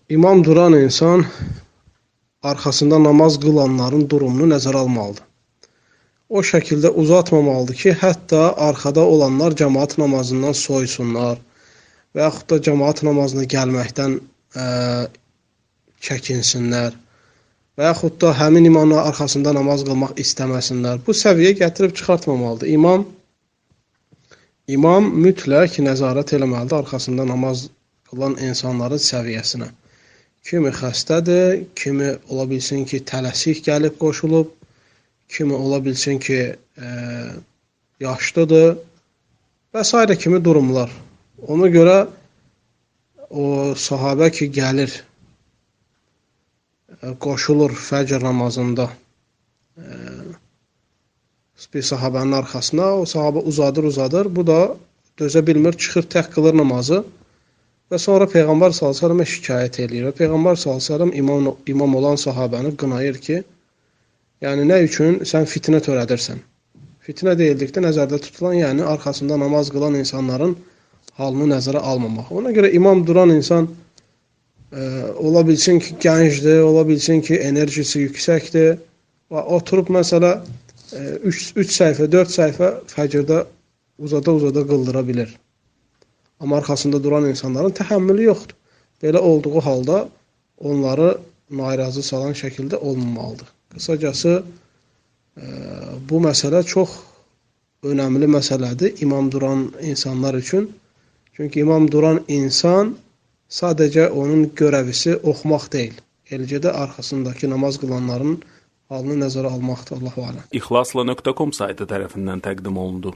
İmam duran insan arxasında namaz qılanların durumunu nəzərə almalıdır. O şəkildə uzatmamalıdır ki, hətta arxada olanlar cəmaat namazından soysunlar və yaxud da cəmaat namazına gəlməkdən çəkinsinlər və yaxud da həmin imamın arxasında namaz qılmaq istəməsinlər. Bu səviyyə gətirib çıxartmamalıdır. İmam mütləq nəzarət eləməlidir arxasında namaz qılan insanların səviyyəsinə. Kimi xəstədir, kimi ola bilsin ki, tələsik gəlib qoşulub, kimi ola bilsin ki, yaşlıdır və s. kimi durumlar. Ona görə o sahabə ki, gəlir, qoşulur fəcr namazında bir sahabənin arxasına, o sahabə uzadır. Bu da dözə bilmir, çıxır, tək qılır namazı. Və sonra Peyğəmbər s.ə.və şikayət edir. Peyğəmbər s.ə.v imam olan sahabəni qınayır ki, yəni nə üçün sən fitnə törədirsən? Fitnə deyildikdə nəzərdə tutulan, yəni arxasında namaz qılan insanların halını nəzərə almamaq. Ona görə imam duran insan ola bilsin ki, gəncdir, ola bilsin ki, enerjisi yüksəkdir və oturub məsələ 3 səhifə, 4 səhifə fəcrdə uzada qıldıra bilir. Amma arxasında duran insanların təhəmmülü yoxdur. Belə olduğu halda onları narazı salan şəkildə olmamalıdır. Qısacası, bu məsələ çox önəmli məsələdir imam duran insanlar üçün. Çünki imam duran insan sadəcə onun görəvisi oxumaq deyil. Eləcə də arxasındakı namaz qılanların halını nəzərə almaqdır. Allahu aləm. İxlasla.com saytı tərəfindən təqdim olundu.